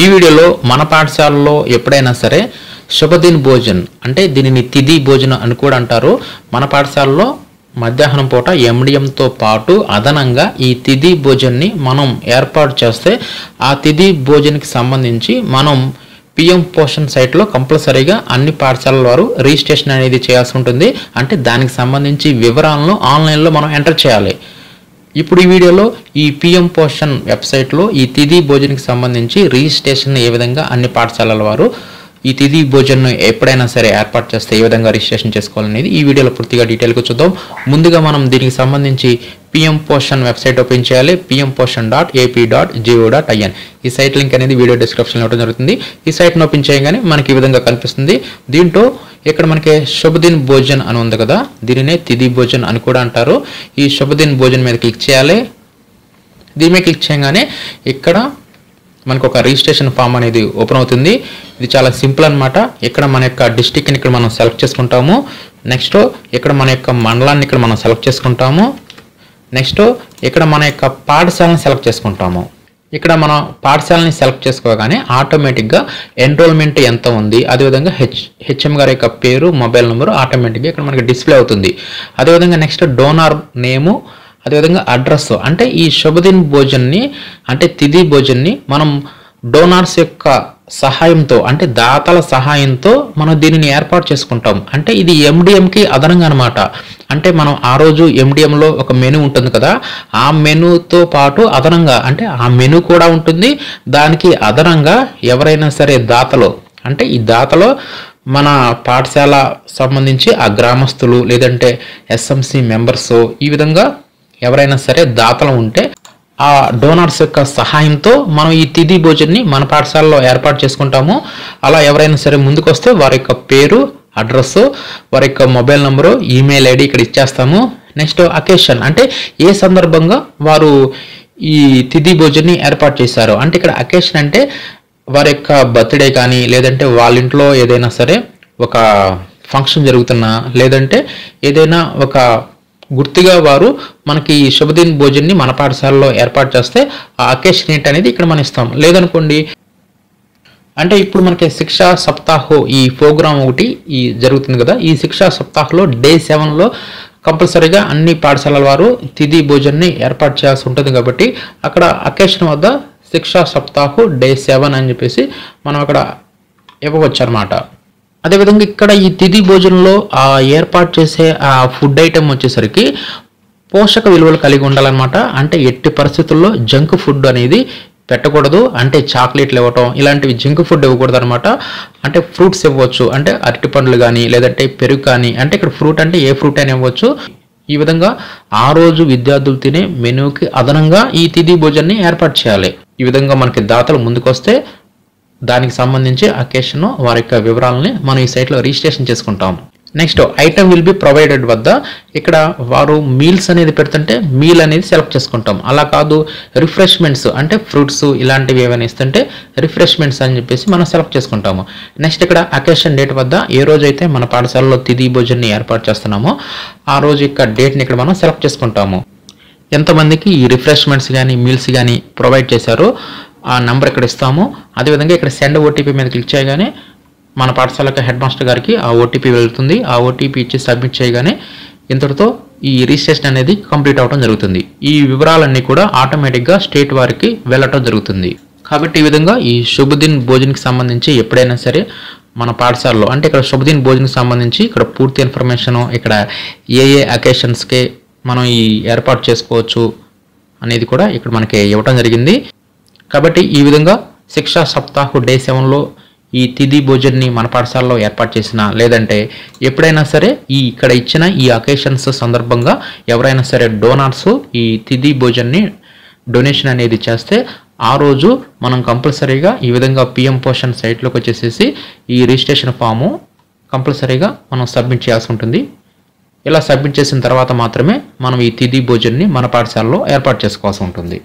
ఈ వీడియోలో మన పాఠశాలలో ఎప్పుడైనా సరే శుభదిన్ భోజన్ అంటే దీనిని తిథి భోజనం అని కూడా అంటారు. మన పాఠశాలలో మధ్యాహ్నం పూట ఎండిఎంతో పాటు అదనంగా ఈ తిథి భోజన్ని మనం ఏర్పాటు చేస్తే ఆ తిథి భోజన్కి సంబంధించి మనం పిఎం పోషన్ సైట్లో కంపల్సరీగా అన్ని పాఠశాలల వారు రిజిస్ట్రేషన్ అనేది చేయాల్సి ఉంటుంది. అంటే దానికి సంబంధించి వివరాలను ఆన్లైన్లో మనం ఎంటర్ చేయాలి. ఇప్పుడు ఈ వీడియోలో ఈ పిఎం పోషన్ వెబ్సైట్లో ఈ తిథి భోజన్కి సంబంధించి రిజిస్ట్రేషన్ ఏ విధంగా అన్ని పాఠశాలల వారు ఈ తిథి భోజన్ను ఎప్పుడైనా సరే ఏర్పాటు చేస్తే ఏ విధంగా రిజిస్ట్రేషన్ చేసుకోవాలనేది ఈ వీడియోలో పూర్తిగా డీటెయిల్గా చూద్దాం. ముందుగా మనం దీనికి సంబంధించి పిఎం పోషన్ వెబ్సైట్ ఓపెన్ చేయాలి. pmpotion.ap.go.in ఈ సైట్ లింక్ అనేది వీడియో డిస్క్రిప్షన్లో ఇవ్వడం జరుగుతుంది. ఈ సైట్ను ఓపెన్ చేయగానే మనకి ఈ విధంగా కనిపిస్తుంది. దీంట్లో ఇక్కడ మనకి శుభదిన్ భోజన్ అని ఉంది కదా, దీనినే తిథి భోజన్ అని కూడా అంటారు. ఈ శుభదిన్ భోజన్ మీద క్లిక్ చేయాలి. దీని మీద క్లిక్ చేయగానే ఇక్కడ మనకు ఒక రిజిస్ట్రేషన్ ఫామ్ అనేది ఓపెన్ అవుతుంది. ఇది చాలా సింపుల్ అనమాట. ఇక్కడ మన యొక్క డిస్టిక్ని ఇక్కడ మనం సెలెక్ట్ చేసుకుంటాము. నెక్స్ట్ ఇక్కడ మన యొక్క మండలాన్ని ఇక్కడ మనం సెలెక్ట్ చేసుకుంటాము. నెక్స్ట్ ఇక్కడ మన యొక్క పాఠశాలను సెలెక్ట్ చేసుకుంటాము. ఇక్కడ మనం పాఠశాలని సెలెక్ట్ చేసుకోగానే ఆటోమేటిక్గా ఎన్రోల్మెంట్ ఎంత ఉంది, అదేవిధంగా హెచ్ఎం గారి యొక్క పేరు, మొబైల్ నెంబరు ఆటోమేటిక్గా ఇక్కడ మనకి డిస్ప్లే అవుతుంది. అదేవిధంగా నెక్స్ట్ డోనార్ నేము, అదేవిధంగా అడ్రస్. అంటే ఈ శుభదిన్ భోజన్ని అంటే తిథి భోజన్ని మనం డోనార్స్ యొక్క సహాయంతో అంటే దాతల సహాయంతో మనం దీనిని ఏర్పాటు చేసుకుంటాం. అంటే ఇది ఎండిఎంకి అదనంగా అనమాట. అంటే మనం ఆ రోజు ఎండిఎంలో ఒక మెనూ ఉంటుంది కదా, ఆ మెనూతో పాటు అదనంగా అంటే ఆ మెనూ కూడా ఉంటుంది. దానికి అదనంగా ఎవరైనా సరే దాతలు అంటే ఈ దాతలో మన పాఠశాల సంబంధించి ఆ గ్రామస్తులు లేదంటే ఎస్ఎంసి మెంబర్స్ ఈ విధంగా ఎవరైనా సరే దాతలు ఉంటే ఆ డోనార్స్ యొక్క సహాయంతో మనం ఈ తిథి భోజన్ని మన పాఠశాలలో ఏర్పాటు చేసుకుంటాము. అలా ఎవరైనా సరే ముందుకు వస్తే వారి యొక్క పేరు, అడ్రస్, వారి యొక్క మొబైల్ నెంబరు, ఈమెయిల్ ఐడి ఇక్కడ ఇచ్చేస్తాము. నెక్స్ట్ అకేషన్ అంటే ఏ సందర్భంగా వారు ఈ తిథి భోజన్ని ఏర్పాటు చేశారు. అంటే ఇక్కడ అకేషన్ అంటే వారి యొక్క బర్త్డే కానీ లేదంటే వాళ్ళ ఇంట్లో ఏదైనా సరే ఒక ఫంక్షన్ జరుగుతున్నా లేదంటే ఏదైనా ఒక గుర్తుగా వారు మనకి ఈ శుభదిన్ భోజన్ని మన పాఠశాలలో ఏర్పాటు చేస్తే ఆ అకేషన్ ఏంటనేది ఇక్కడ మనం ఇస్తాం. లేదనుకోండి అంటే ఇప్పుడు మనకి శిక్షా సప్తాహో ఈ ప్రోగ్రామ్ ఒకటి ఈ జరుగుతుంది కదా, ఈ శిక్షా సప్తాహలో డే 7లో కంపల్సరీగా అన్ని పాఠశాలల వారు తిథి భోజన్ని ఏర్పాటు చేయాల్సి ఉంటుంది. కాబట్టి అక్కడ అకేషన్ వద్ద శిక్షా సప్తాహు డే 7 అని చెప్పేసి మనం అక్కడ ఇవ్వవచ్చు అనమాట. అదేవిధంగా ఇక్కడ ఈ తిథి భోజనంలో ఏర్పాటు చేసే ఆ ఫుడ్ ఐటెం వచ్చేసరికి పోషక విలువలు కలిగి ఉండాలన్నమాట. అంటే ఎట్టి పరిస్థితుల్లో జంక్ ఫుడ్ అనేది పెట్టకూడదు. అంటే చాక్లెట్లు ఇవ్వటం ఇలాంటివి జంక్ ఫుడ్ ఇవ్వకూడదు అనమాట. అంటే ఫ్రూట్స్ ఇవ్వచ్చు, అంటే అరటి పండ్లు కానీ లేదంటే పెరుగు కానీ, అంటే ఇక్కడ ఫ్రూట్ అంటే ఏ ఫ్రూట్ అయినా ఇవ్వచ్చు. ఈ విధంగా ఆ రోజు విద్యార్థులు తినే మెనూకి అదనంగా ఈ తిథి భోజన్ని ఏర్పాటు చేయాలి. ఈ విధంగా మనకి దాతలు ముందుకు వస్తే దానికి సంబంధించి అకేషన్ వారి యొక్క వివరాలని మనం ఈ సైట్లో రిజిస్ట్రేషన్ చేసుకుంటాం. Next item will be provided వద్ద ఇక్కడ వారు మీల్స్ అనేది పెడుతుంటే మీల్ అనేది సెలెక్ట్ చేసుకుంటాం. అలా కాదు రిఫ్రెష్మెంట్స్ అంటే ఫ్రూట్స్ ఇలాంటివి ఏమైనా ఇస్తుంటే రిఫ్రెష్మెంట్స్ అని చెప్పేసి మనం సెలెక్ట్ చేసుకుంటాము. నెక్స్ట్ ఇక్కడ అకేషన్ డేట్ వద్ద ఏ రోజైతే మన పాఠశాలలో తిథి భోజన్ని ఏర్పాటు చేస్తున్నామో ఆ రోజు యొక్క డేట్ని ఇక్కడ మనం సెలెక్ట్ చేసుకుంటాము. ఎంతమందికి ఈ రిఫ్రెష్మెంట్స్ కానీ మీల్స్ కానీ ప్రొవైడ్ చేశారో ఆ నెంబర్ ఇక్కడ ఇస్తాము. అదేవిధంగా ఇక్కడ సెండ్ ఓటీపీ మీద క్లిక్ చేయగానే మన పాఠశాల హెడ్ మాస్టర్ గారికి ఆ ఓటీపీ వెళ్తుంది. ఆ ఓటీపీ ఇచ్చి సబ్మిట్ చేయగానే ఇంతటితో ఈ రిజిస్ట్రేషన్ అనేది కంప్లీట్ అవ్వడం జరుగుతుంది. ఈ వివరాలన్నీ కూడా ఆటోమేటిక్గా స్టేట్ వారికి వెళ్ళటం జరుగుతుంది. కాబట్టి ఈ విధంగా ఈ శుభదిన్ భోజన్కి సంబంధించి ఎప్పుడైనా సరే మన పాఠశాలలో అంటే ఇక్కడ శుభదిన్ భోజన్కి సంబంధించి ఇక్కడ పూర్తి ఇన్ఫర్మేషను ఇక్కడ ఏ అకేషన్స్కి మనం ఈ ఏర్పాటు చేసుకోవచ్చు అనేది కూడా ఇక్కడ మనకి ఇవ్వటం జరిగింది. కాబట్టి ఈ విధంగా శిక్షా సప్తాహు డే 7లో ఈ తిథి భోజన్ని మన పాఠశాలలో ఏర్పాటు చేసిన లేదంటే ఎప్పుడైనా సరే ఈ ఇక్కడ ఇచ్చిన ఈ అకేషన్స్ సందర్భంగా ఎవరైనా సరే డోనార్స్ ఈ తిథి భోజన్ని డొనేషన్ అనేది చేస్తే ఆ రోజు మనం కంపల్సరీగా ఈ విధంగా పిఎం పోషన్ సైట్లోకి వచ్చేసేసి ఈ రిజిస్ట్రేషన్ ఫాము కంపల్సరీగా మనం సబ్మిట్ చేయాల్సి ఉంటుంది. ఇలా సబ్మిట్ చేసిన తర్వాత మాత్రమే మనం ఈ తిథి భోజన్ని మన పాఠశాలలో ఏర్పాటు చేసుకోవాల్సి ఉంటుంది.